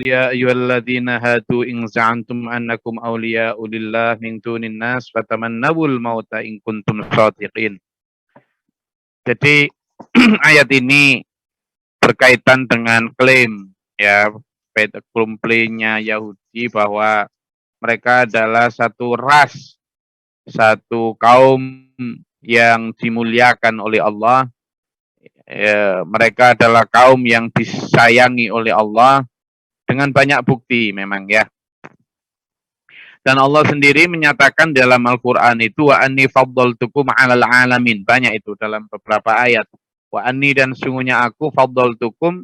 ya ayyuhalladzina hadu in za'antum annakum awliya'u lillah min dunin nas fatamannawul mauta in kuntum shadiqin. Jadi ayat ini berkaitan dengan klaim ya klaimnya Yahudi bahwa mereka adalah satu ras, satu kaum yang dimuliakan oleh Allah. Ya, mereka adalah kaum yang disayangi oleh Allah dengan banyak bukti memang ya. Dan Allah sendiri menyatakan dalam Al-Quran itu wa anni faddaltukum 'alal alamin. Banyak itu dalam beberapa ayat. Wa anni dan sungguhnya aku faddaltukum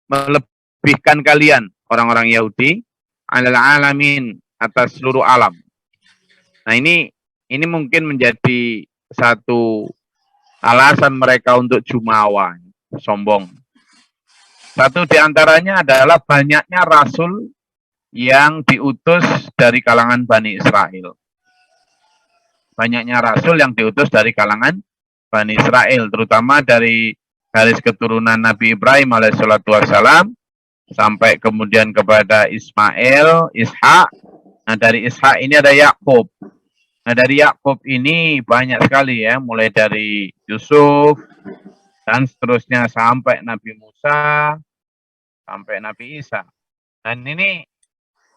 melebihkan kalian orang-orang Yahudi 'alal alamin atas seluruh alam. Nah, ini mungkin menjadi satu alasan mereka untuk jumawa, sombong. Satu di antaranya adalah banyaknya rasul yang diutus dari kalangan Bani Israel. Banyaknya rasul yang diutus dari kalangan Bani Israel, terutama dari garis keturunan Nabi Ibrahim alaihissalatu wassalam, sampai kemudian kepada Ismail, Ishak. Nah, dari Ishak ini ada Yakub. Nah, dari Yakub ini banyak sekali ya, mulai dari Yusuf dan seterusnya sampai Nabi Musa, sampai Nabi Isa. Dan ini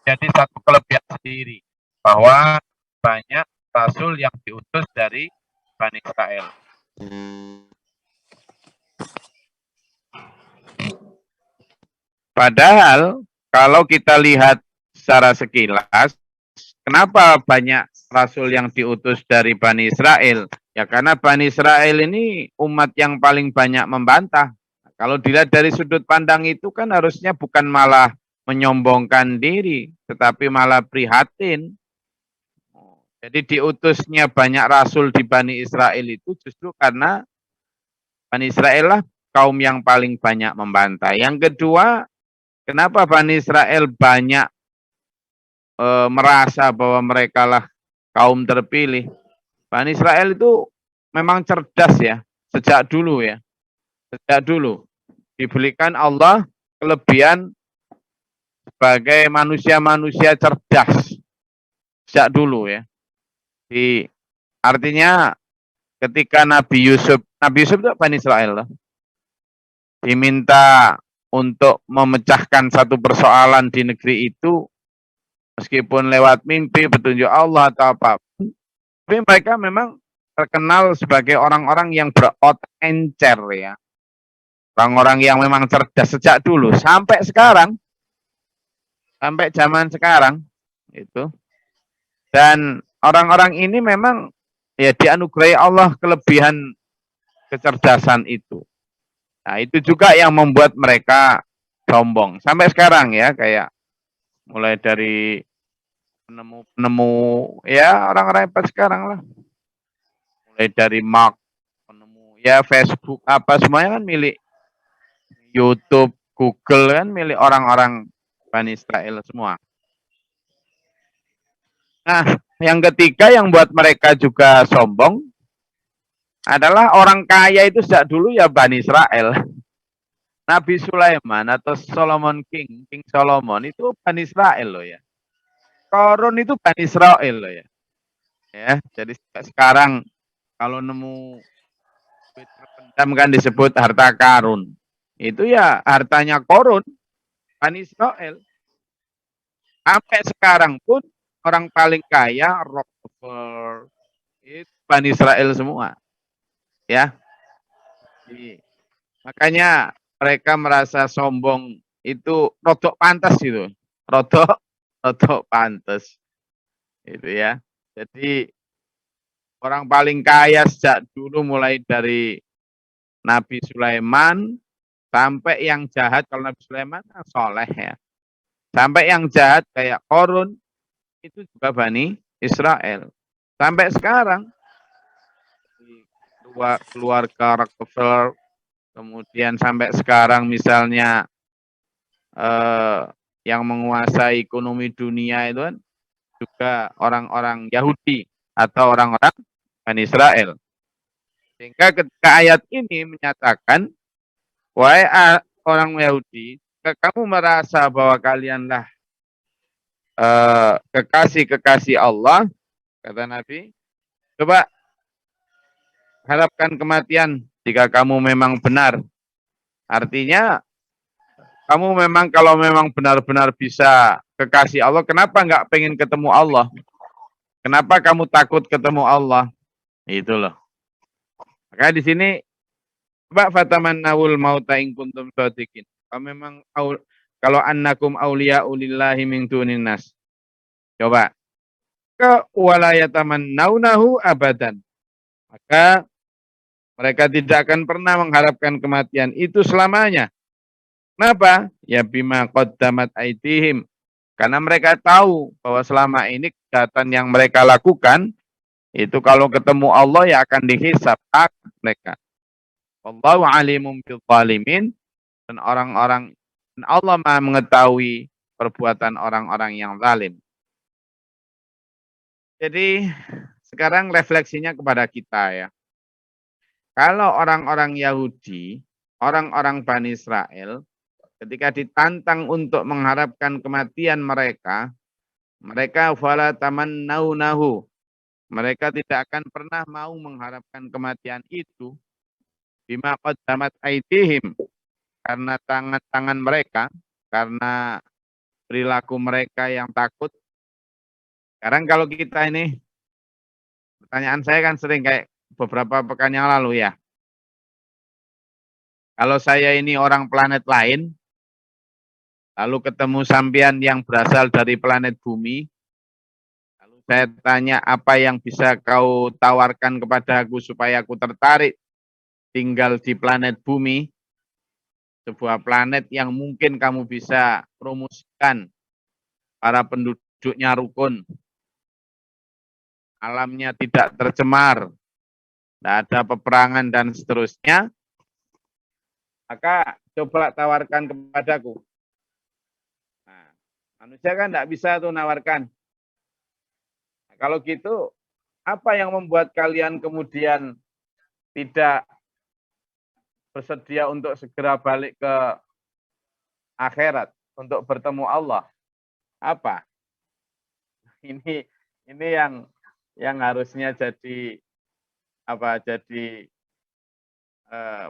jadi satu kelebihan sendiri bahwa banyak rasul yang diutus dari Bani Israel. Padahal kalau kita lihat secara sekilas, kenapa banyak rasul yang diutus dari Bani Israel? Ya karena Bani Israel ini umat yang paling banyak membantah. Kalau dilihat dari sudut pandang itu kan harusnya bukan malah menyombongkan diri, tetapi malah prihatin. Jadi diutusnya banyak rasul di Bani Israel itu justru karena Bani Israel lah kaum yang paling banyak membantah. Yang kedua, kenapa Bani Israel banyak merasa bahwa mereka lah kaum terpilih? Bani Israel itu memang cerdas ya, sejak dulu ya. Sejak dulu diberikan Allah kelebihan sebagai manusia-manusia cerdas. Sejak dulu ya. Artinya ketika Nabi Yusuf itu Bani Israel loh, diminta untuk memecahkan satu persoalan di negeri itu, meskipun lewat mimpi, petunjuk Allah atau apa, tapi mereka memang terkenal sebagai orang-orang yang berotak encer ya, orang-orang yang memang cerdas sejak dulu sampai sekarang, sampai zaman sekarang itu. Dan orang-orang ini memang ya dianugerahi Allah kelebihan kecerdasan itu. Nah, itu juga yang membuat mereka sombong. Sampai sekarang ya, kayak mulai dari penemu-penemu, ya orang-orang hebat sekarang lah. Mulai dari Mark, penemu, ya Facebook, apa semuanya kan milik YouTube, Google kan milik orang-orang Bani Israel semua. Nah, yang ketiga yang buat mereka juga sombong adalah orang kaya itu sejak dulu ya Bani Israel. Nabi Sulaiman atau Solomon King Solomon itu Bani Israel loh ya. Korun itu Bani Israel loh ya. Ya, jadi sekarang kalau nemu duit terpendam kan disebut harta karun. Itu ya hartanya Korun, Bani Israel. Sampai sekarang pun orang paling kaya Rockefeller itu Bani Israel semua. Ya. Makanya mereka merasa sombong itu rodok pantas gitu. Rodok pantas. Itu ya. Jadi orang paling kaya sejak dulu mulai dari Nabi Sulaiman sampai yang jahat, kalau Nabi Sulaiman soleh ya. Sampai yang jahat kayak Korun itu juga Bani Israel. Sampai sekarang keluarga Rockefeller, kemudian sampai sekarang misalnya yang menguasai ekonomi dunia itu kan juga orang-orang Yahudi atau orang-orang Bani Israel. Sehingga ketika ayat ini menyatakan, wahai orang Yahudi, kamu merasa bahwa kalianlah kekasih-kekasih Allah, kata Nabi, coba harapkan kematian jika kamu memang benar. Artinya, kamu memang kalau memang benar-benar bisa kekasih Allah, kenapa nggak pengen ketemu Allah? Kenapa kamu takut ketemu Allah? Itu loh. Maka di sini, coba fatamannawul mauta in kuntum shadiqin. Kalau memang kalau annakum auliya ulillahi min dunin nas. Coba. Ke walayatamannahu abadan. Maka mereka tidak akan pernah mengharapkan kematian itu selamanya. Kenapa? Ya bima qaddamat aitihim. Karena mereka tahu bahwa selama ini kejahatan yang mereka lakukan, itu kalau ketemu Allah ya akan dihisab hak mereka. Wallahu alimum bil zalimin, dan Allah Maha mengetahui perbuatan orang-orang yang zalim. Jadi sekarang refleksinya kepada kita ya. Kalau orang-orang Yahudi, orang-orang Bani Israel, ketika ditantang untuk mengharapkan kematian mereka fala tamannaunahu. Mereka tidak akan pernah mau mengharapkan kematian itu bima qaddamat aitihim, karena tangan-tangan mereka, karena perilaku mereka yang takut. Sekarang kalau kita ini, pertanyaan saya kan sering kayak beberapa pekan yang lalu ya. Kalau saya ini orang planet lain, lalu ketemu sampean yang berasal dari planet bumi, lalu saya tanya apa yang bisa kau tawarkan kepadaku supaya aku tertarik tinggal di planet bumi, sebuah planet yang mungkin kamu bisa promosikan, para penduduknya rukun, alamnya tidak tercemar, tidak ada peperangan dan seterusnya, maka coba tawarkan kepadaku. Nah, manusia kan tidak bisa tuh nawarkan. Nah, kalau gitu, apa yang membuat kalian kemudian tidak bersedia untuk segera balik ke akhirat untuk bertemu Allah? Apa? Ini yang harusnya jadi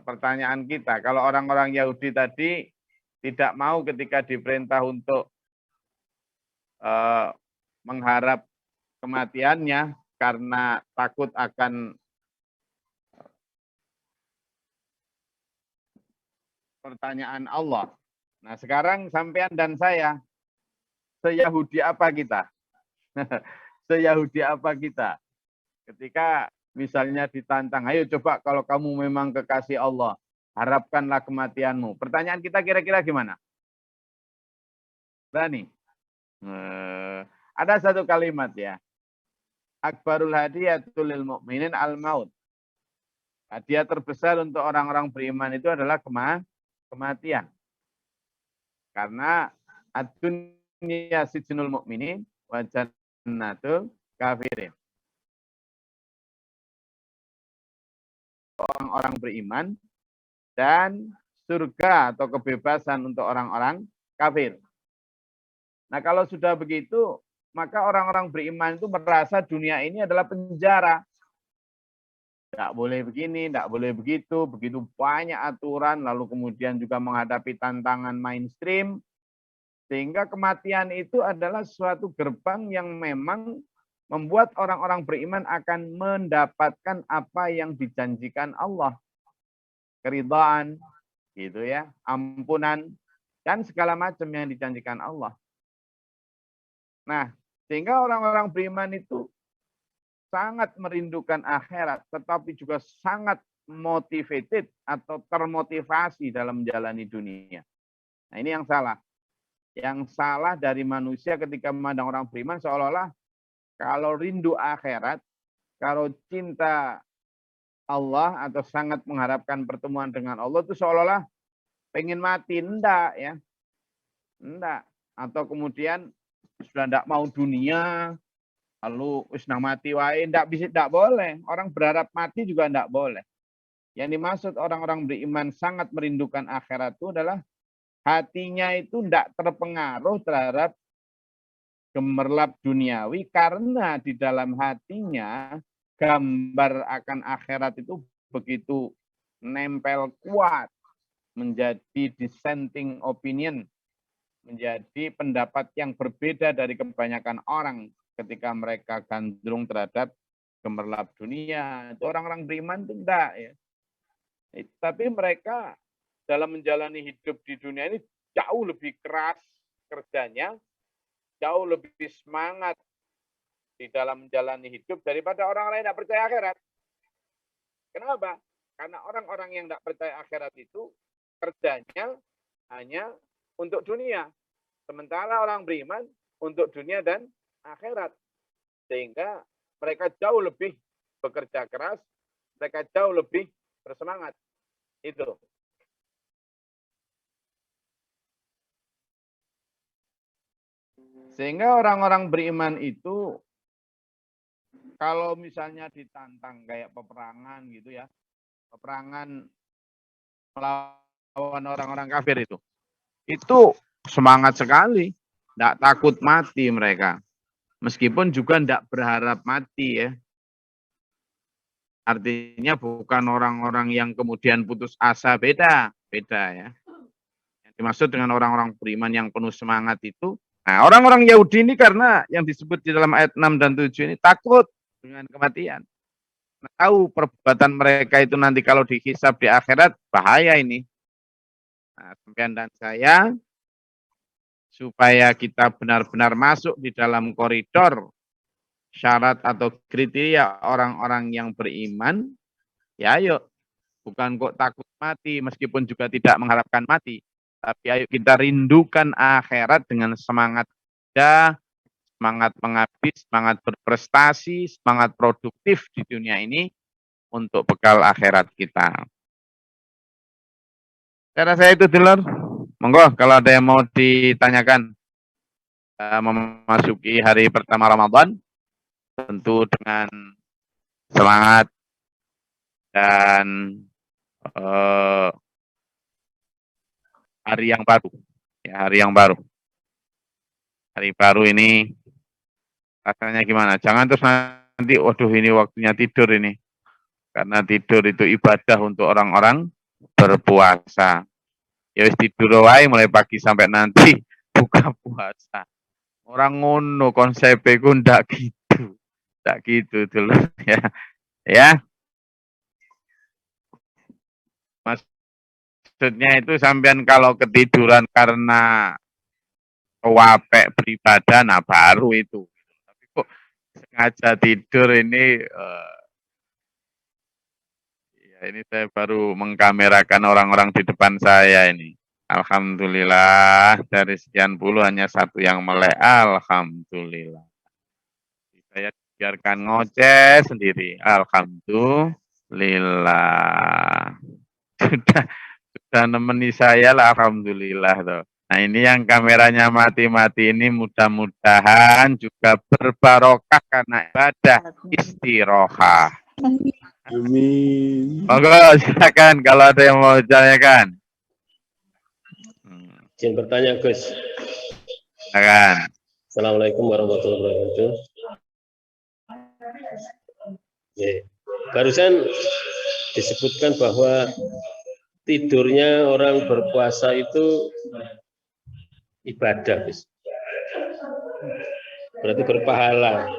pertanyaan kita. Kalau orang-orang Yahudi tadi tidak mau ketika diperintah untuk mengharap kematiannya karena takut akan pertanyaan Allah. Nah, sekarang sampean dan saya, se-Yahudi apa kita? Se-Yahudi apa kita? Ketika misalnya ditantang, ayo coba kalau kamu memang kekasih Allah, harapkanlah kematianmu. Pertanyaan kita kira-kira gimana? Berani? Ada satu kalimat ya. Akbarul hadiyatul lil mu'minin al-maut. Hadiah terbesar untuk orang-orang beriman itu adalah kematian. Karena ad-dunya sijnul mu'minin wa jannatul kafirin. Orang-orang beriman dan surga atau kebebasan untuk orang-orang kafir. Nah, kalau sudah begitu, maka orang-orang beriman itu merasa dunia ini adalah penjara. Tidak boleh begini, tidak boleh begitu banyak aturan, lalu kemudian juga menghadapi tantangan mainstream, sehingga kematian itu adalah suatu gerbang yang memang membuat orang-orang beriman akan mendapatkan apa yang dijanjikan Allah. Keridhaan, gitu ya, ampunan, dan segala macam yang dijanjikan Allah. Nah, sehingga orang-orang beriman itu sangat merindukan akhirat, tetapi juga sangat motivated atau termotivasi dalam menjalani dunia. Nah, ini yang salah. Yang salah dari manusia ketika memandang orang beriman seolah-olah kalau rindu akhirat, kalau cinta Allah atau sangat mengharapkan pertemuan dengan Allah itu seolah-olah pengen mati. Enggak ya. Enggak. Atau kemudian sudah enggak mau dunia, lalu nang mati wae, enggak boleh. Orang berharap mati juga enggak boleh. Yang dimaksud orang-orang beriman sangat merindukan akhirat itu adalah hatinya itu tidak terpengaruh terhadap gemerlap duniawi karena di dalam hatinya gambar akan akhirat itu begitu nempel kuat, menjadi dissenting opinion, menjadi pendapat yang berbeda dari kebanyakan orang ketika mereka gandrung terhadap gemerlap dunia. Itu orang-orang beriman itu enggak ya. Tapi mereka dalam menjalani hidup di dunia ini jauh lebih keras kerjanya, jauh lebih semangat di dalam menjalani hidup daripada orang lain yang tidak percaya akhirat. Kenapa? Karena orang-orang yang tidak percaya akhirat itu kerjanya hanya untuk dunia. Sementara orang beriman untuk dunia dan akhirat. Sehingga mereka jauh lebih bekerja keras, mereka jauh lebih bersemangat. Itu. Sehingga orang-orang beriman itu kalau misalnya ditantang kayak peperangan gitu ya, peperangan melawan orang-orang kafir itu semangat sekali, tidak takut mati mereka, meskipun juga tidak berharap mati ya. Artinya bukan orang-orang yang kemudian putus asa, beda ya. Yang dimaksud dengan orang-orang beriman yang penuh semangat itu, nah orang-orang Yahudi ini karena yang disebut di dalam ayat 6 dan 7 ini takut dengan kematian. Tahu perbuatan mereka itu nanti kalau dihisab di akhirat bahaya ini. Nah, sampean dan saya supaya kita benar-benar masuk di dalam koridor syarat atau kriteria orang-orang yang beriman, ya ayo, bukan kok takut mati meskipun juga tidak mengharapkan mati, tapi ayo kita rindukan akhirat dengan semangat kerja, semangat mengabdi, semangat berprestasi, semangat produktif di dunia ini untuk bekal akhirat kita. Saya rasa itu dulu. Monggo kalau ada yang mau ditanyakan. Memasuki hari pertama Ramadan, tentu dengan semangat dan hari yang baru. Ya, hari yang baru. Hari baru ini rasanya gimana? Jangan terus nanti, waduh ini waktunya tidur ini. Karena tidur itu ibadah untuk orang-orang berpuasa. Ya wis tidur wae mulai pagi sampai nanti buka puasa. Orang ngono konsepnya ku ndak gitu. Ndak gitu dulu ya. Ya. Maksudnya itu sampean kalau ketiduran karena kewapek beribadah, nah baru itu. Tapi kok sengaja tidur ini ya ini saya baru mengkamerakan orang-orang di depan saya ini. Alhamdulillah dari sekian puluh hanya satu yang melek. Alhamdulillah. Saya biarkan ngoceh sendiri. Alhamdulillah. Sudah nemeni saya lah, alhamdulillah tuh. Nah ini yang kameranya mati-mati ini mudah-mudahan juga berbarokah karena ibadah istirohah. Amin. Monggo silakan kalau ada yang mau ditanyakan. Izin bertanya, Gus. Silakan. Assalamualaikum warahmatullahi wabarakatuh. Ya. Barusan disebutkan bahwa tidurnya orang berpuasa itu ibadah, Gus. Berarti berpahala.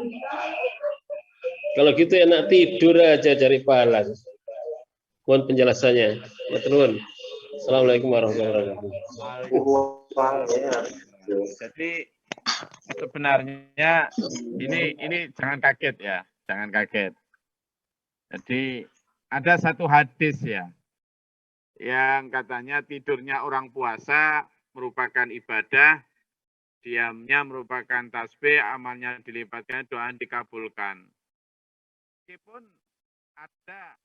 Kalau gitu enak tidur aja cari pahala. Mohon penjelasannya. Matur. Assalamualaikum warahmatullahi wabarakatuh. Jadi sebenarnya ini jangan kaget ya, jangan kaget. Jadi ada satu hadis ya, yang katanya tidurnya orang puasa merupakan ibadah, diamnya merupakan tasbih, amalnya dilipatkan, doa dikabulkan. Meskipun ada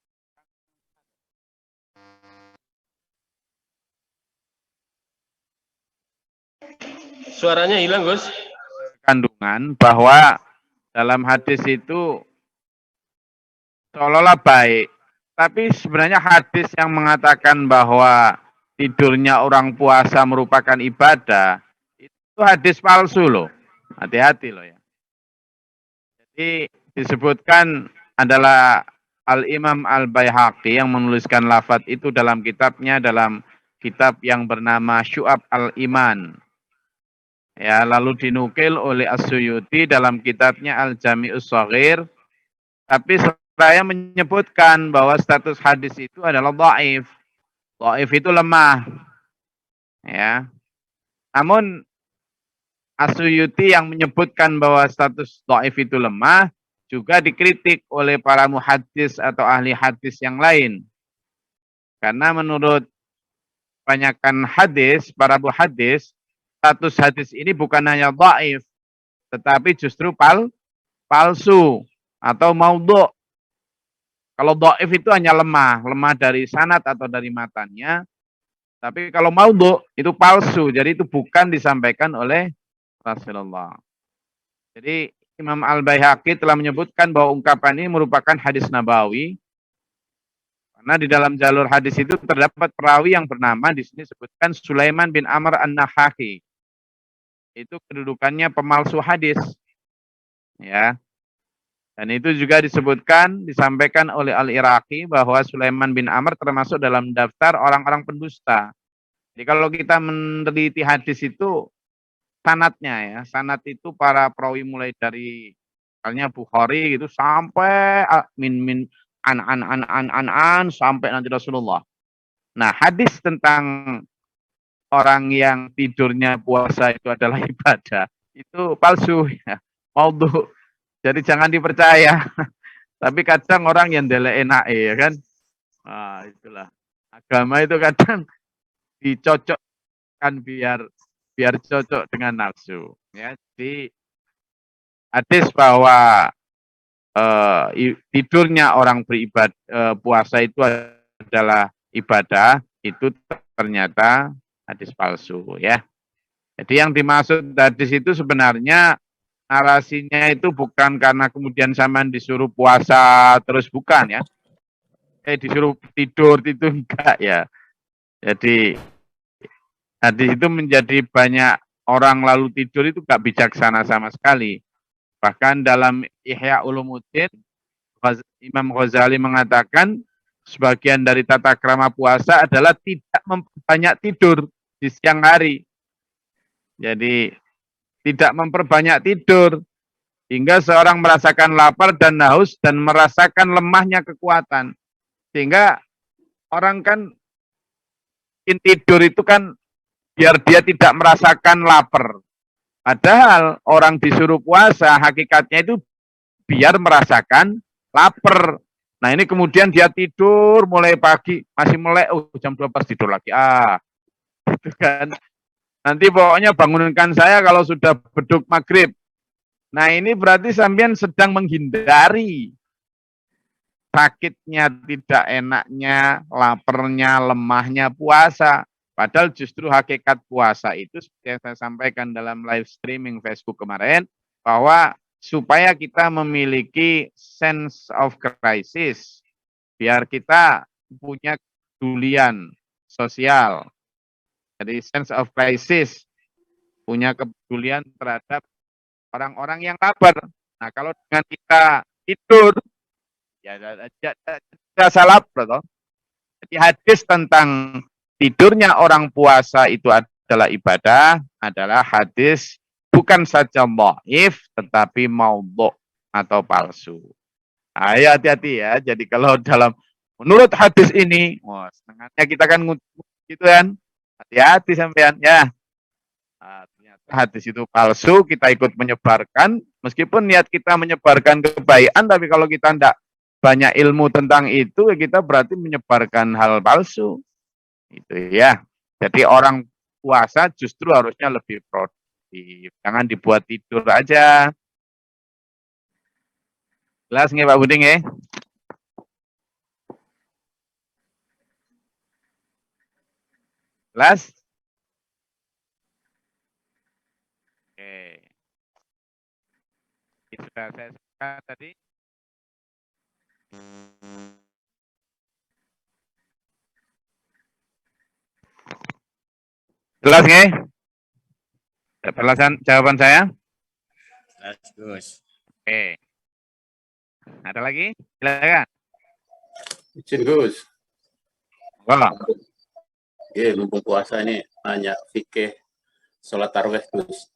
Suaranya hilang, Gus. kandungan bahwa dalam hadis itu seolah-olah baik, tapi sebenarnya hadis yang mengatakan bahwa tidurnya orang puasa merupakan ibadah, itu hadis palsu loh. Hati-hati loh ya. Jadi disebutkan adalah Al-Imam Al-Baihaqi yang menuliskan lafadz itu dalam kitabnya, dalam kitab yang bernama Syu'ab Al-Iman. Ya, lalu dinukil oleh As-Suyuti dalam kitabnya Al-Jami'us Shaghir. Tapi saya menyebutkan bahwa status hadis itu adalah dhaif. Dhaif itu lemah. Ya. Namun As-Suyuti yang menyebutkan bahwa status dhaif itu lemah juga dikritik oleh para muhaddis atau ahli hadis yang lain. Karena menurut kebanyakan hadis, para muhaddis, status hadis ini bukan hanya dhaif, tetapi justru palsu atau maudhu'. Kalau dhaif itu hanya lemah dari sanad atau dari matanya. Tapi kalau maudhu' itu palsu, jadi itu bukan disampaikan oleh Rasulullah. Jadi Imam Al-Baihaqi telah menyebutkan bahwa ungkapan ini merupakan hadis nabawi. Karena di dalam jalur hadis itu terdapat perawi yang bernama di sini disebutkan Sulaiman bin Amr An-Nahahi. Itu kedudukannya pemalsu hadis. Ya. Dan itu juga disebutkan, disampaikan oleh Al-Iraqi bahwa Sulaiman bin Amr termasuk dalam daftar orang-orang pendusta. Jadi kalau kita meneliti hadis itu sanatnya ya, sanat itu para perawi mulai dari misalnya Bukhari gitu sampai min an sampai nanti Rasulullah. Nah, hadis tentang orang yang tidurnya puasa itu adalah ibadah, itu palsu ya, maudhu. Jadi jangan dipercaya. Tapi kadang orang yang delek enak ya kan. Nah, itulah. Agama itu kadang dicocokkan biar cocok dengan nafsu. Ya, jadi hadis bahwa tidurnya orang beribadah puasa itu adalah ibadah, itu ternyata hadis palsu ya. Jadi yang dimaksud hadis itu sebenarnya narasinya itu bukan karena kemudian sampean disuruh puasa terus, bukan ya. Disuruh tidur itu enggak ya. Jadi hadis itu menjadi banyak orang lalu tidur itu enggak bijaksana sama sekali. Bahkan dalam Ihya Ulumuddin, Imam Ghazali mengatakan sebagian dari tata krama puasa adalah tidak memperbanyak tidur di siang hari. Jadi tidak memperbanyak tidur hingga seorang merasakan lapar dan haus dan merasakan lemahnya kekuatan. Sehingga orang kan tidur itu kan biar dia tidak merasakan lapar. Padahal orang disuruh puasa hakikatnya itu biar merasakan lapar. Nah ini kemudian dia tidur mulai pagi, masih melek, jam 12 tidur lagi. Itu kan. Nanti pokoknya bangunkan saya kalau sudah beduk maghrib. Nah ini berarti sampean sedang menghindari sakitnya, tidak enaknya, laparnya, lemahnya puasa. Padahal justru hakikat puasa itu seperti yang saya sampaikan dalam live streaming Facebook kemarin, bahwa supaya kita memiliki sense of crisis, biar kita punya kepedulian sosial. Jadi sense of crisis, punya kepedulian terhadap orang-orang yang lapar. Nah kalau dengan kita tidur, ya rasa lapar. Jadi hadis tentang tidurnya orang puasa itu adalah ibadah, adalah hadis bukan saja dhaif, tetapi maudhu' atau palsu. Ayo hati-hati ya. Jadi kalau dalam menurut hadis ini, setengahnya kita kan gitu kan. Hati-hati sampean ya. Nah, ternyata hadis itu palsu, kita ikut menyebarkan. Meskipun niat kita menyebarkan kebaikan, tapi kalau kita tidak banyak ilmu tentang itu, kita berarti menyebarkan hal palsu. Itu ya. Jadi orang puasa justru harusnya lebih produktif. Jangan dibuat tidur aja. Jelas nggih Pak Buding ya? Jelas? Oke. Sudah saya sebutkan tadi. Jelas nggih? Penjelasan jawaban saya? Jelas, Gus. Oke. Ada lagi? Silakan. Izin, Gus. Wah, Iya, mumpung puasa ini nanya fikih sholat tarawih, Gus.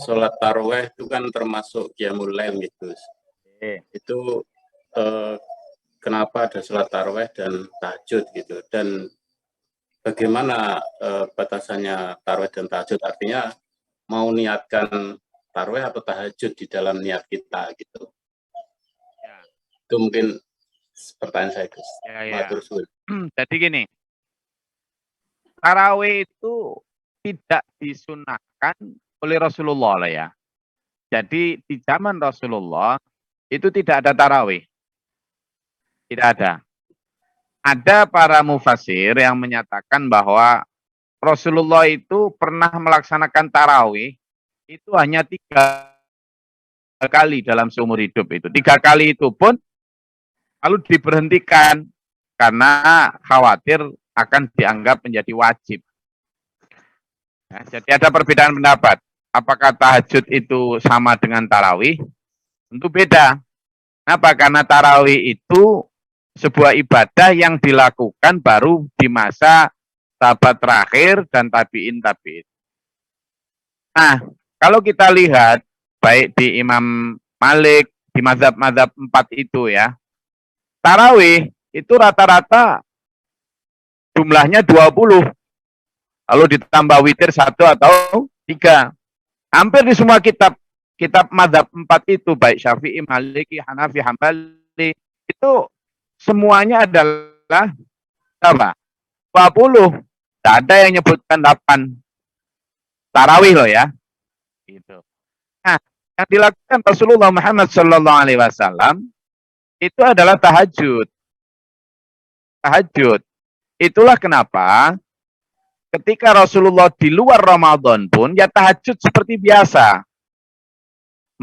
Sholat tarawih itu kan termasuk qiyamul lail, gitu, Gus. Itu kenapa ada sholat tarawih dan tahajud gitu, dan bagaimana batasannya tarawih dan tahajud, artinya mau niatkan tarawih atau tahajud di dalam niat kita gitu. ya. Itu mungkin pertanyaan saya, Gus. Ya. Matur suwun. Jadi gini, tarawih itu tidak disunahkan oleh Rasulullah lah ya. Jadi di zaman Rasulullah itu tidak ada tarawih. Tidak ada. Ada para mufasir yang menyatakan bahwa Rasulullah itu pernah melaksanakan tarawih itu hanya 3 kali dalam seumur hidup itu. 3 kali itu pun lalu diberhentikan karena khawatir akan dianggap menjadi wajib. Ya, jadi ada perbedaan pendapat. Apakah tahajud itu sama dengan tarawih? Tentu beda. Kenapa? Karena tarawih itu sebuah ibadah yang dilakukan baru di masa sahabat terakhir dan tabi'in. Nah, kalau kita lihat baik di Imam Malik, di mazhab-mazhab 4 itu ya, tarawih itu rata-rata jumlahnya 20. Lalu ditambah witir 1 atau 3. Hampir di semua kitab mazhab 4 itu, baik Syafi'i, Maliki, Hanafi, Hambali, itu semuanya adalah apa? 20. Tidak ada yang nyebutkan 8. Tarawih loh ya. Gitu. Nah, yang dilakukan Rasulullah Muhammad SAW itu adalah tahajud. Tahajud. Itulah kenapa ketika Rasulullah di luar Ramadan pun ya tahajud seperti biasa.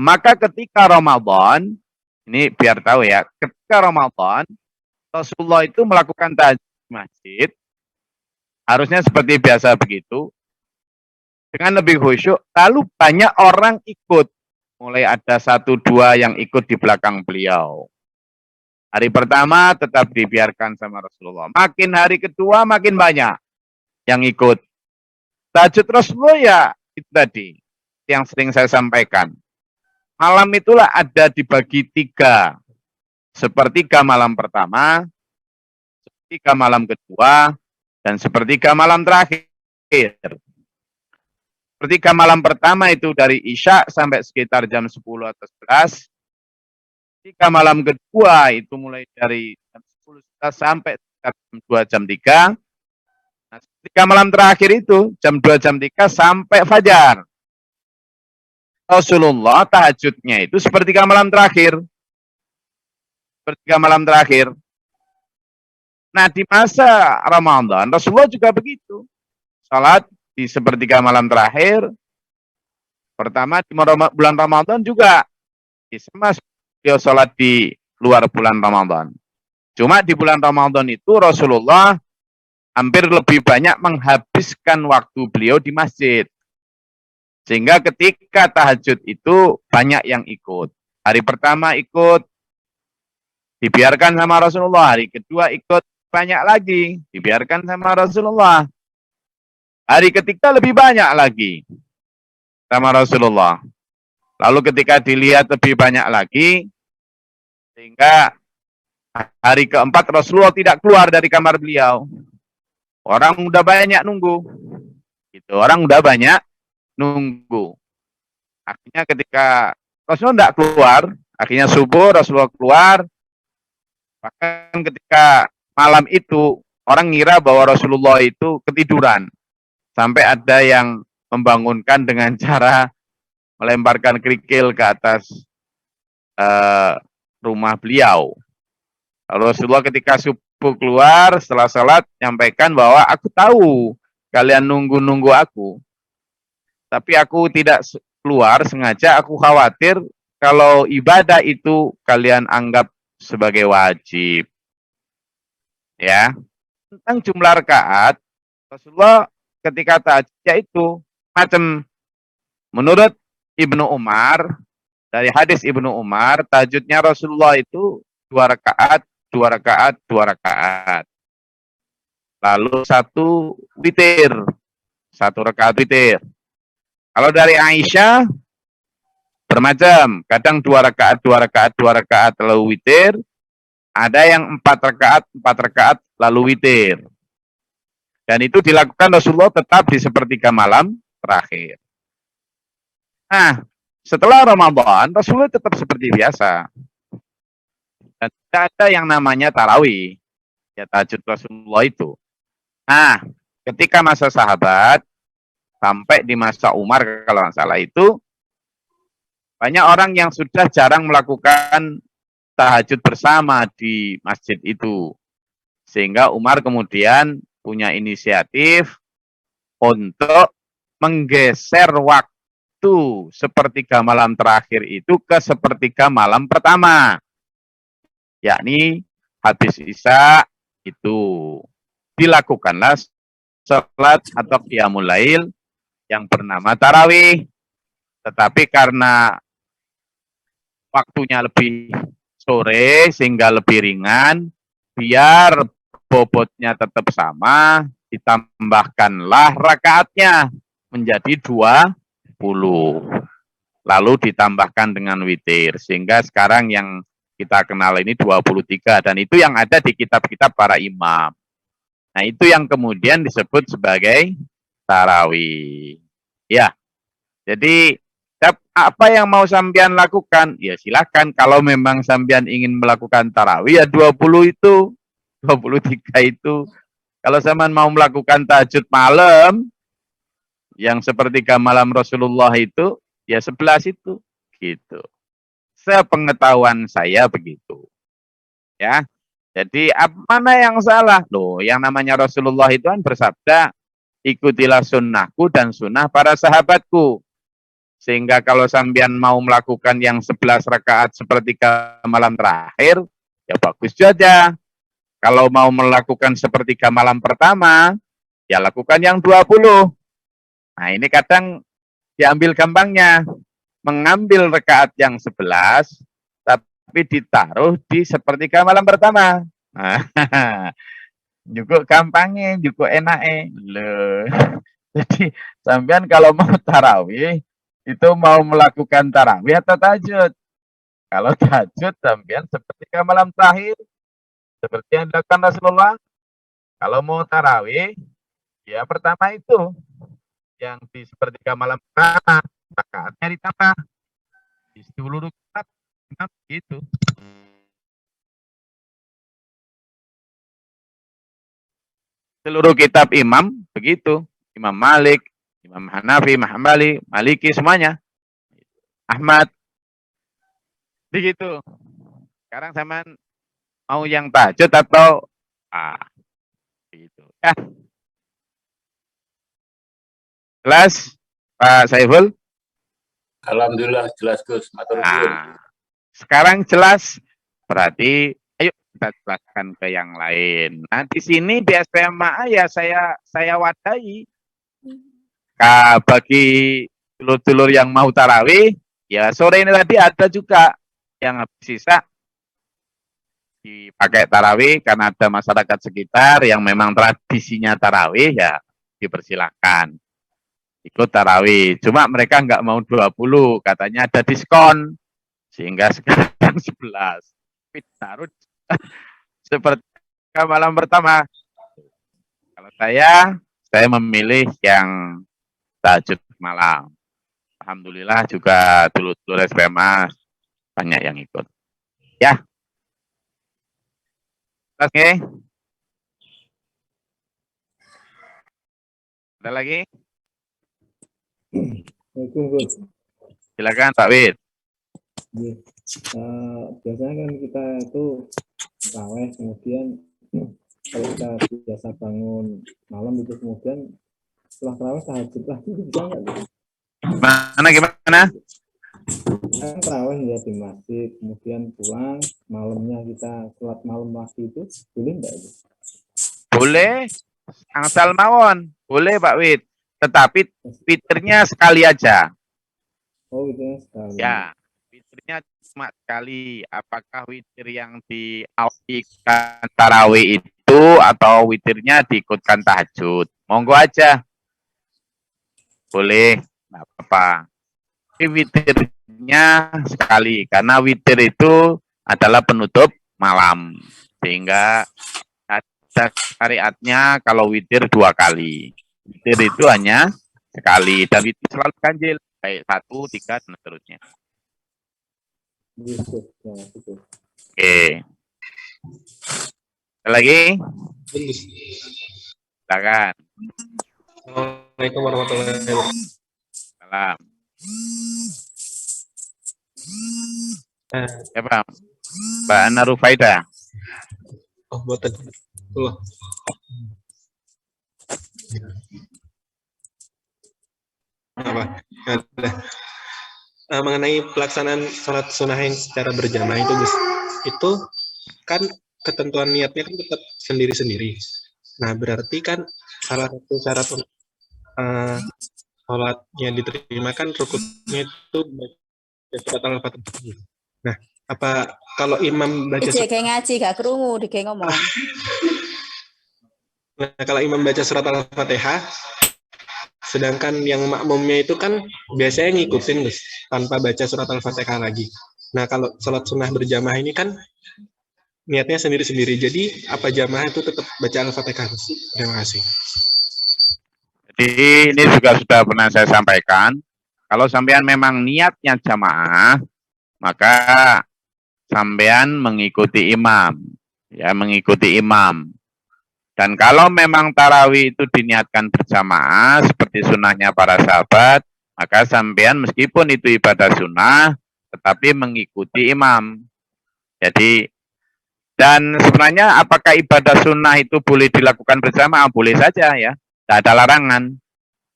Maka ketika Ramadan, ini biar tahu ya, ketika Ramadan Rasulullah itu melakukan tahajud di masjid, harusnya seperti biasa begitu, dengan lebih khusyuk, lalu banyak orang ikut. Mulai ada 1-2 yang ikut di belakang beliau. Hari pertama tetap dibiarkan sama Rasulullah. Makin hari kedua makin banyak yang ikut. Tahajud Rasulullah ya itu tadi yang sering saya sampaikan. Malam itulah ada dibagi 3. Sepertiga malam pertama, sepertiga malam kedua, dan sepertiga malam terakhir. Sepertiga malam pertama itu dari Isya sampai sekitar jam 10 atau 11. Sepertiga malam kedua itu mulai dari jam 10 sampai jam 2 jam 3. Nah, sepertiga malam terakhir itu jam 2 jam 3 sampai fajar. Rasulullah tahajudnya itu sepertiga malam terakhir. Sepertiga malam terakhir. Nah, di masa Ramadan Rasulullah juga begitu. Salat di sepertiga malam terakhir. Pertama di bulan Ramadan juga. Sama beliau sholat di luar bulan Ramadan. Cuma di bulan Ramadan itu Rasulullah hampir lebih banyak menghabiskan waktu beliau di masjid. Sehingga ketika tahajud itu banyak yang ikut. Hari pertama ikut, dibiarkan sama Rasulullah. Hari kedua ikut, banyak lagi, dibiarkan sama Rasulullah. Hari ketiga lebih banyak lagi sama Rasulullah. Lalu ketika dilihat lebih banyak lagi, sehingga hari keempat Rasulullah tidak keluar dari kamar beliau. Orang udah banyak nunggu. Gitu. Orang udah banyak nunggu. Akhirnya ketika Rasulullah tidak keluar, akhirnya subuh Rasulullah keluar. Bahkan ketika malam itu, orang ngira bahwa Rasulullah itu ketiduran. Sampai ada yang membangunkan dengan cara melemparkan kerikil ke atas rumah beliau. Rasulullah ketika subuh keluar setelah salat menyampaikan bahwa aku tahu kalian nunggu-nunggu aku. Tapi aku tidak keluar sengaja, aku khawatir kalau ibadah itu kalian anggap sebagai wajib. Ya. Tentang jumlah rakaat, Rasulullah ketika tahajudnya itu macam, menurut Ibnu Umar, dari hadis Ibnu Umar, tahajudnya Rasulullah itu 2 rakaat, 2 rakaat, 2 rakaat. Lalu 1 witir, 1 rakaat witir. Kalau dari Aisyah bermacam, kadang 2 rakaat, 2 rakaat, 2 rakaat lalu witir, ada yang 4 rakaat, 4 rakaat lalu witir. Dan itu dilakukan Rasulullah tetap di sepertiga malam terakhir. Nah, setelah Ramadan, Rasulullah tetap seperti biasa. Dan tidak ada yang namanya tarawih, ya tahajud Rasulullah itu. Nah, ketika masa sahabat, sampai di masa Umar kalau nggak salah itu, banyak orang yang sudah jarang melakukan tahajud bersama di masjid itu. Sehingga Umar kemudian punya inisiatif untuk menggeser waktu sepertiga malam terakhir itu ke sepertiga malam pertama. Yakni habis Isya itu dilakukanlah salat atau qiyamul lail yang bernama tarawih. Tetapi karena waktunya lebih sore sehingga lebih ringan, biar bobotnya tetap sama, ditambahkanlah rakaatnya menjadi 20. Lalu ditambahkan dengan witir. Sehingga sekarang yang kita kenal ini 23. Dan itu yang ada di kitab-kitab para imam. Nah, itu yang kemudian disebut sebagai tarawih. Ya, jadi apa yang mau sampean lakukan? Ya silakan. Kalau memang sampean ingin melakukan tarawih, ya 20 itu. 23 itu. Kalau sampean mau melakukan tahajud malam, yang sepertiga malam Rasulullah itu, ya 11 itu. Gitu. Sepengetahuan saya begitu. Ya. Jadi mana yang salah? Loh, yang namanya Rasulullah itu kan bersabda, ikutilah sunnahku dan sunnah para sahabatku. Sehingga kalau sampean mau melakukan yang 11 rakaat sepertiga malam terakhir, ya bagus saja. Kalau mau melakukan sepertiga malam pertama, ya lakukan yang 20. Nah, ini kadang diambil gampangnya. Mengambil rakaat yang 11, tapi ditaruh di sepertiga malam pertama. Nah, juga gampangnya, juga enaknya. Loh. Jadi, sampean kalau mau tarawih, itu mau melakukan tarawih atau tahajud? Kalau tahajud, sampean sepertiga malam terakhir, seperti yang dilakukan Rasulullah. Kalau mau tarawih, ya pertama itu. Yang di sepertiga malam pertama, rakaatnya ditambah. Di seluruh kitab, gitu. Seluruh kitab imam, begitu. Imam Malik, Imam Hanafi, Imam Hambali, Maliki, semuanya. Ahmad. Begitu. Sekarang sama mau yang tahajud atau gitu. Ya. Jelas, Pak Saiful? Alhamdulillah jelas Gus. Nah, sekarang jelas, berarti ayo kita jelaskan ke yang lain. Nah, di sini di SMA ya saya wadahi. Bagi dulur-dulur yang mau tarawih, ya sore ini tadi ada juga yang habis sisa dipakai tarawih karena ada masyarakat sekitar yang memang tradisinya tarawih, ya dipersilakan ikut tarawih. Cuma mereka nggak mau 20, katanya ada diskon. Sehingga sekarang 11. Tapi taruh seperti malam pertama. Kalau saya memilih yang tahajud malam. Alhamdulillah juga dulur-dulur SMA banyak yang ikut. Ya. Oke. Ada lagi? Silakan Pak Wid. Biasanya kan kita itu raweh, kemudian kalau kita biasa bangun malam itu kemudian setelah raweh tahajud lagi, bisa nggak? Gimana? Kan raweh ya di masjid, kemudian pulang malamnya kita sholat malam lagi, itu boleh nggak? Boleh. Angsal mawon, boleh Pak Wid. Tetapi witirnya sekali aja. Oh, itu sekali. Ya, witirnya cuma sekali. Apakah witir yang diawalikan tarawih itu atau witirnya diikutkan tahajud? Monggo aja, boleh, nggak apa-apa. Tapi witirnya sekali, karena witir itu adalah penutup malam. Sehingga ada syariatnya kalau witir 2 kali. Witir itu hanya sekali, dan witir selalu ganjil, baik 1, 3, dan seterusnya. Gitu. Ya, gitu. Oke. Ada lagi? Gus. Silakan. Assalamualaikum warahmatullahi wabarakatuh. Salam. Eh, Siapa? Mbak Ana Rufaida. Oh, boten. Allah. Apa? Ada. Mengenai pelaksanaan sholat sunnah yang secara berjamaah itu, Gus. Itu kan ketentuan niatnya kan tetap sendiri-sendiri. Nah, berarti kan salah satu syarat untuk sholatnya diterima kan rukunnya itu baca surat Al-Fatihah. Nah, apa kalau imam baca Ije kayak ngaji gak kerungu di kayak ngomong. Nah, kalau imam baca surat Al-Fatihah, sedangkan yang makmumnya itu kan biasanya ngikutin, Gus, tanpa baca surat Al-Fatihah lagi. Nah, kalau sholat sunnah berjamaah ini kan niatnya sendiri-sendiri. Jadi, apa jamaah itu tetap baca Al-Fatihah, Gus? Terima kasih. Jadi ini juga sudah pernah saya sampaikan. Kalau sampean memang niatnya jamaah, maka sampean mengikuti imam. Ya, mengikuti imam. Dan kalau memang tarawih itu diniatkan berjamaah seperti sunnahnya para sahabat, maka sampean meskipun itu ibadah sunnah, tetapi mengikuti imam. Jadi, dan sebenarnya apakah ibadah sunnah itu boleh dilakukan berjamaah? Boleh saja ya, tidak ada larangan.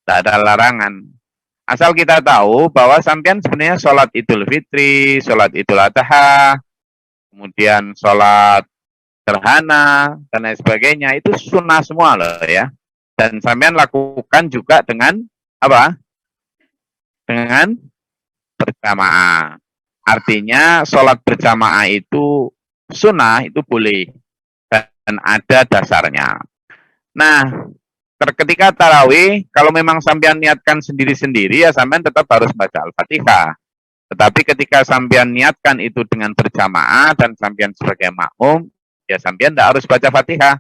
Tidak ada larangan. Asal kita tahu bahwa sampean sebenarnya sholat Idul Fitri, sholat Idul Adha, kemudian sholat gerhana dan lain sebagainya itu sunnah semua loh ya. Dan sampean lakukan juga dengan apa? Dengan berjamaah. Artinya sholat berjamaah itu sunnah, itu boleh dan ada dasarnya. Nah, ketika tarawih, kalau memang sampean niatkan sendiri-sendiri ya sampean tetap harus baca Al-Fatihah. Tetapi ketika sampean niatkan itu dengan berjamaah dan sampean sebagai makmum, ya sampean tidak harus baca Fatihah.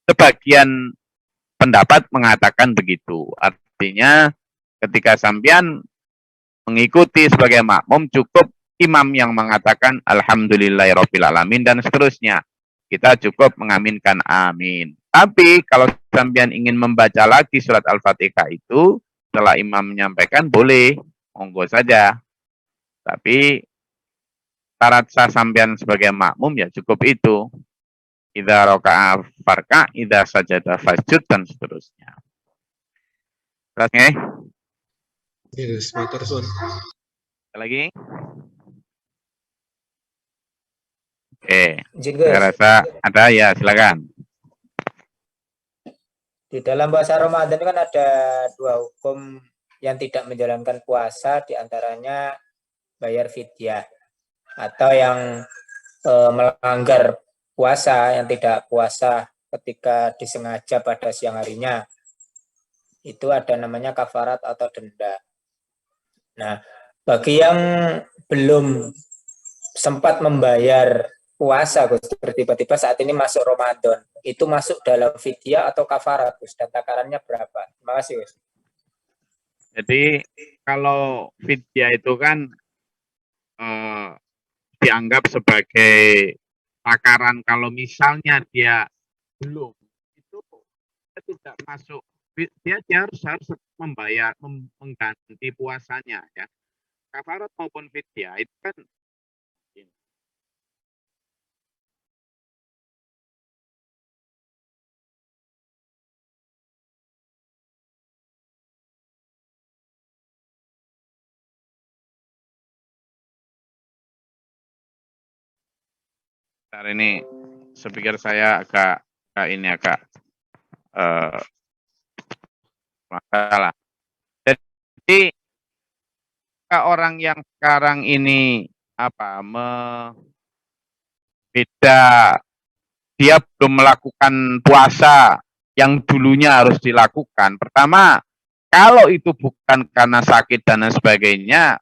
Sebagian pendapat mengatakan begitu. Artinya ketika sampean mengikuti sebagai makmum cukup imam yang mengatakan alhamdulillahirabbil alamin dan seterusnya. Kita cukup mengaminkan amin. Tapi kalau sampean ingin membaca lagi surat Al-Fatihah itu setelah imam menyampaikan boleh, monggo saja. Tapi syarat sah sampean sebagai makmum ya cukup itu. Idza raka'a farka, idza sajada fasjud dan seterusnya. Terus nggih? Yes, matur suwun. Lagi? Oke, Izin, saya Gus. rasa ada ya, silakan. Di dalam puasa Ramadan kan ada 2 hukum yang tidak menjalankan puasa, diantaranya bayar fidyah atau yang melanggar puasa, yang tidak puasa ketika disengaja pada siang harinya. Itu ada namanya kafarat atau denda. Nah, bagi yang belum sempat membayar puasa, Gus, tiba-tiba saat ini masuk Ramadan, itu masuk dalam fidyah atau kafarat, Gus, dan takarannya berapa? Terima kasih, Gus. Jadi kalau fidyah itu kan dianggap sebagai takaran kalau misalnya dia belum itu dia tidak masuk, dia harus membayar mengganti puasanya ya. Kafarat maupun fidyah itu kan ini speaker saya agak masalah. Jadi orang yang sekarang ini beda, dia belum melakukan puasa yang dulunya harus dilakukan. Pertama, kalau itu bukan karena sakit dan lain sebagainya,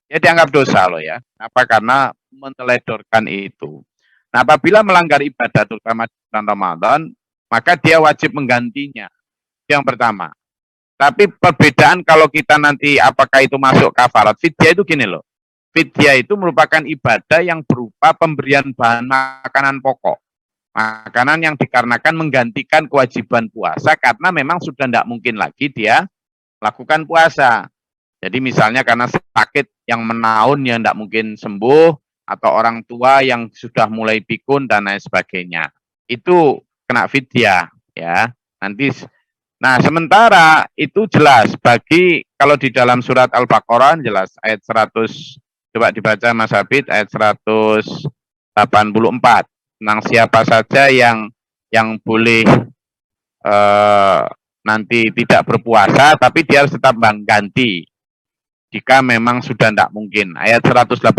ya dianggap dosa loh ya. Apa? Karena meneledorkan itu. Nah, apabila melanggar ibadah terutama di bulan Ramadan, maka dia wajib menggantinya. Yang pertama. Tapi perbedaan kalau kita nanti apakah itu masuk kafarat fidyah itu gini loh. Fidyah itu merupakan ibadah yang berupa pemberian bahan makanan pokok. Makanan yang dikarenakan menggantikan kewajiban puasa karena memang sudah tidak mungkin lagi dia lakukan puasa. Jadi misalnya karena sakit yang menaun yang tidak mungkin sembuh, atau orang tua yang sudah mulai pikun dan lain sebagainya. Itu kena fidyah ya. Nanti nah, sementara itu jelas bagi kalau di dalam surat Al-Baqarah jelas ayat 100, coba dibaca Mas Habib, ayat 184 tentang siapa saja yang boleh nanti tidak berpuasa tapi dia harus tetap mengganti jika memang sudah tidak mungkin. Ayat 184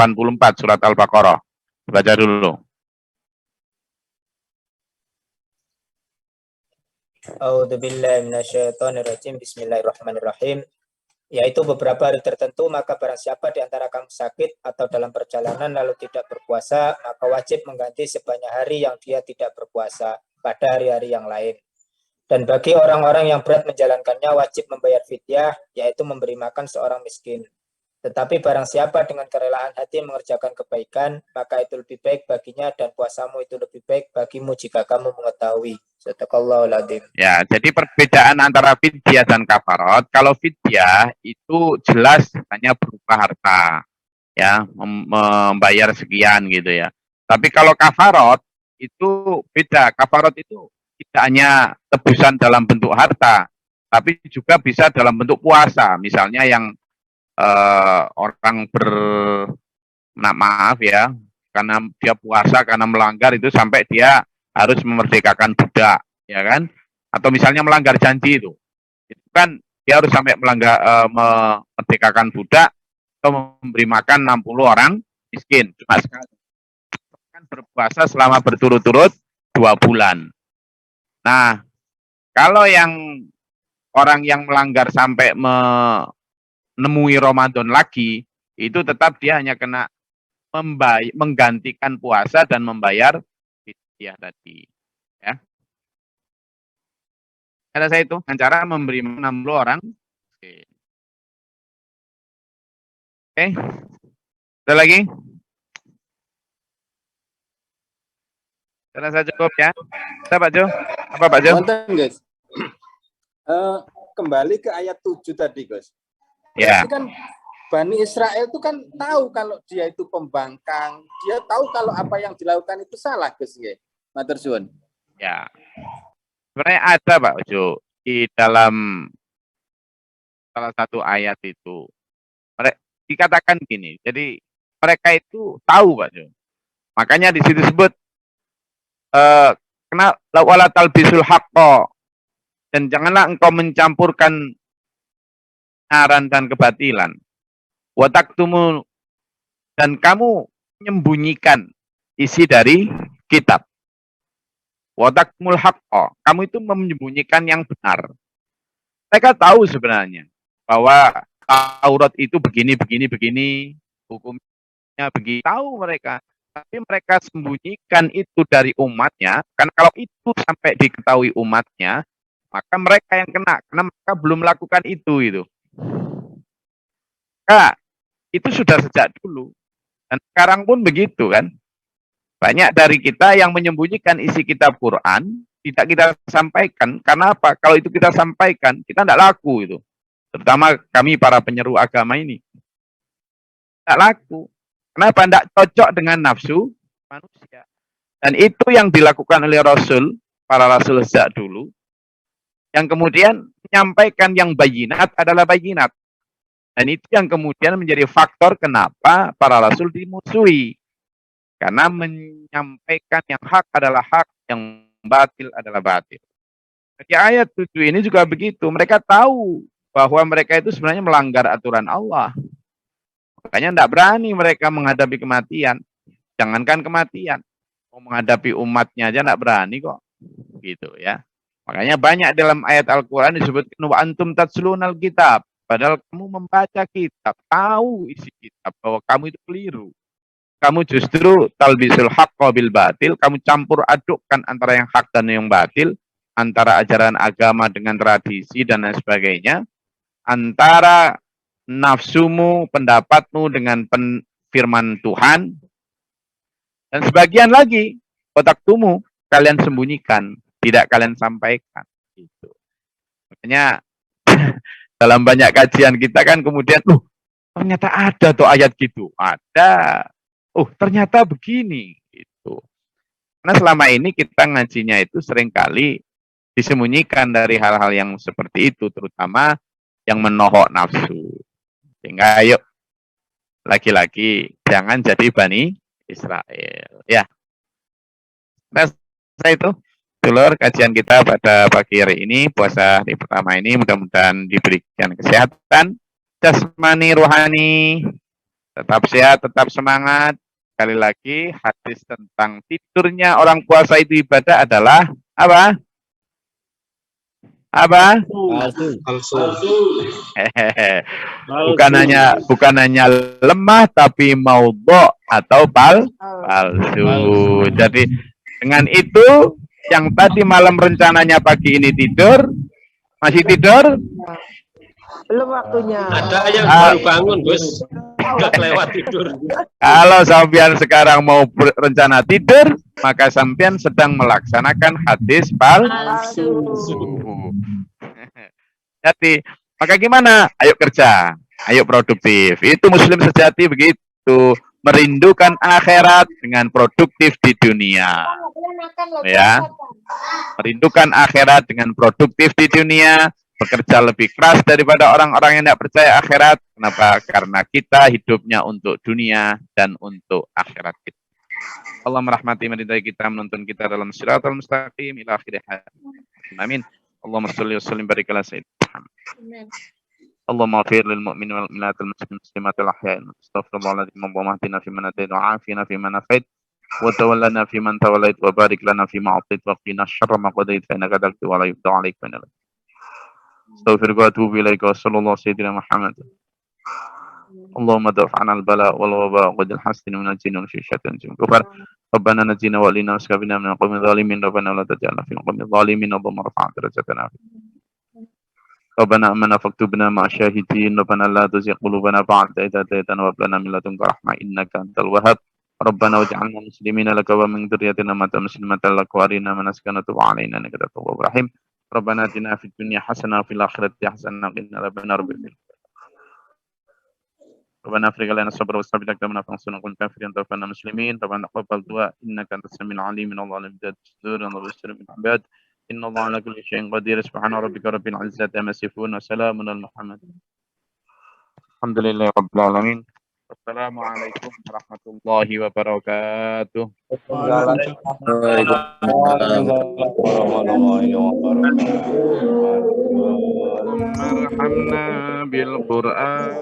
surat Al-Baqarah. Baca dulu. A'udzubillahi minasyaitonirrajim. Bismillahirrahmanirrahim. Yaitu beberapa hari tertentu, maka barang siapa di antara kamu sakit atau dalam perjalanan lalu tidak berpuasa, maka wajib mengganti sebanyak hari yang dia tidak berpuasa pada hari-hari yang lain. Dan bagi orang-orang yang berat menjalankannya wajib membayar fidyah, yaitu memberi makan seorang miskin. Tetapi barang siapa dengan kerelaan hati mengerjakan kebaikan, maka itu lebih baik baginya dan puasamu itu lebih baik bagimu jika kamu mengetahui. Sadaqallahul adzim. Ya, jadi perbedaan antara fidyah dan kafarat, kalau fidyah itu jelas hanya berupa harta, ya, membayar sekian gitu ya. Tapi kalau kafarat itu beda. Kafarat itu tidak hanya tebusan dalam bentuk harta, tapi juga bisa dalam bentuk puasa. Misalnya yang orang maaf ya, karena dia puasa karena melanggar itu sampai dia harus memerdekakan budak, ya kan? Atau misalnya melanggar janji itu kan dia harus sampai memerdekakan budak atau memberi makan 60 orang miskin cuma sekali. Kan berpuasa selama berturut-turut 2 bulan. Nah, kalau yang orang yang melanggar sampai menemui Ramadan lagi, itu tetap dia hanya kena menggantikan puasa dan membayar fidyah tadi. Ya. Ada saya itu, dengan cara memberi 60 orang. Oke. Ada lagi? Saya rasa cukup ya. Kita Pak Jo. Apa Pak Jo? Konten, guys. Kembali ke ayat 7 tadi, guys. Ya. Berarti kan Bani Israel itu kan tahu kalau dia itu pembangkang, dia tahu kalau apa yang dilakukan itu salah, guys. Matur suwun. Ya. Sebenarnya ada Pak Jo di dalam salah satu ayat itu. Dikatakan gini, jadi mereka itu tahu Pak Jo. Makanya di situ disebut kena wala talbisul haqqo, dan janganlah engkau mencampurkan kebenaran dan kebatilan. Wa taktumu, dan kamu menyembunyikan isi dari kitab. Wa taktumul haqqo, kamu itu menyembunyikan yang benar. Mereka tahu sebenarnya bahwa Taurat itu begini, hukumnya begini. Tahu mereka. Tapi mereka sembunyikan itu dari umatnya, karena kalau itu sampai diketahui umatnya, maka mereka yang kena, karena mereka belum melakukan itu. Nah, itu sudah sejak dulu. Dan sekarang pun begitu kan. Banyak dari kita yang menyembunyikan isi kitab Quran, tidak kita sampaikan. Karena apa? Kalau itu kita sampaikan, kita tidak laku itu. Terutama kami para penyeru agama ini. Tidak laku. Kenapa? Tidak cocok dengan nafsu manusia. Dan itu yang dilakukan oleh Rasul, para Rasul sejak dulu. Yang kemudian menyampaikan yang bayinat adalah bayinat. Dan itu yang kemudian menjadi faktor kenapa para Rasul dimusuhi. Karena menyampaikan yang hak adalah hak, yang batil adalah batil. Jadi ayat 7 ini juga begitu. Mereka tahu bahwa mereka itu sebenarnya melanggar aturan Allah. Makanya tidak berani mereka menghadapi kematian. Jangankan kematian. Mau menghadapi umatnya aja tidak berani kok. Gitu ya. Makanya banyak dalam ayat Al-Quran disebutkan wa antum tatslunal kitab. Padahal kamu membaca kitab. Tahu isi kitab. Bahwa kamu itu keliru. Kamu justru talbisul haqqa bil batil. Kamu campur adukkan antara yang hak dan yang batil. Antara ajaran agama dengan tradisi dan lain sebagainya. Antara nafsumu, pendapatmu dengan firman Tuhan. Dan sebagian lagi, otak tumu kalian sembunyikan, tidak kalian sampaikan. Gitu. Makanya dalam banyak kajian kita kan kemudian, ternyata ada tuh ayat gitu. Ada. Ternyata begini. Gitu. Karena selama ini kita ngajinya itu seringkali disembunyikan dari hal-hal yang seperti itu, terutama yang menohok nafsu. Sehingga ayo, laki-laki jangan jadi Bani Israel. Ya. Nah, itu dulur kajian kita pada pagi hari ini, puasa hari pertama ini, mudah-mudahan diberikan kesehatan jasmani rohani, tetap sehat, tetap semangat. Sekali lagi, hadis tentang tidurnya orang puasa itu ibadah adalah apa? Apa? Bukan hanya lemah tapi maudhu atau palsu. Jadi dengan itu yang tadi malam rencananya pagi ini tidur, masih tidur? Belum waktunya. Ada yang baru bangun, Gus. Udah kelewat tidur. Kalau sampean sekarang mau rencana tidur, maka sampean sedang melaksanakan hadis palsu. Jadi, maka gimana? Ayo kerja, ayo produktif. Itu muslim sejati begitu. Merindukan akhirat dengan produktif di dunia. Ya. Merindukan akhirat dengan produktif di dunia. Bekerja lebih keras daripada orang-orang yang tidak percaya akhirat. Kenapa? Karena kita hidupnya untuk dunia dan untuk akhirat kita. Allah merahmati meridai kita, menuntun kita dalam siratal mustaqim ila akhir hayat. Amin. Allahumma sholli wa sallim barik ala sayyidina Muhammad. Allahumma ighfir lil mu'minin wal mu'minat wal muslimat wal ahya'i. Astaghfirullahaladzim wa mahdina fi man hadait wa 'afina fi man afait wa tawallana fi man tawallait wa barik lana fi ma atait wa qina syarra ma qadait fa innaka taqdi wa la yuqda 'alaika wa astaghfiruka wa atubu ilaika wa sallallahu sayyidina Muhammad. Allahumma daf'ana al-bala wal waba wa qadil hastin min al-jinni wal syaitan jin kufar. Rabbana najina wa lina waskabina min al-qawmi dhalimin. Rabbana la taj'alna fil qawmi dhalimin. Allahumma rafa'na darajatana. Rabbana amanna faktubna ma'a syahidin. Rabbana la tuzigh qulubana ba'da idh hadaytana wa hab lana min ladunka rahmah innaka antal wahhab. Rabbana waj'alna muslimina laka wa min dhurriyyatina ummatan muslimatan laka wa arina manasikana tub 'alaina innaka antat tawwabur rahim. Rabbana atina fid dunya hasanah wa fil akhirati hasanah wa qina adzabannar. ربنا افرغ علينا الصبر والصبر لنا فانصرنا كن كافرين توفنا مسلمين. ربنا تقبل دعاء انك انت السميع العليم. ان الله لم يزد صدورنا وبشر من عباد. ان الله على كل شيء قدير. سبحان ربك رب العزة عما يصفون وسلام على المرسلين. الحمد لله رب العالمين. السلام عليكم ورحمة الله وبركاته. ارحمنا بالقرآن.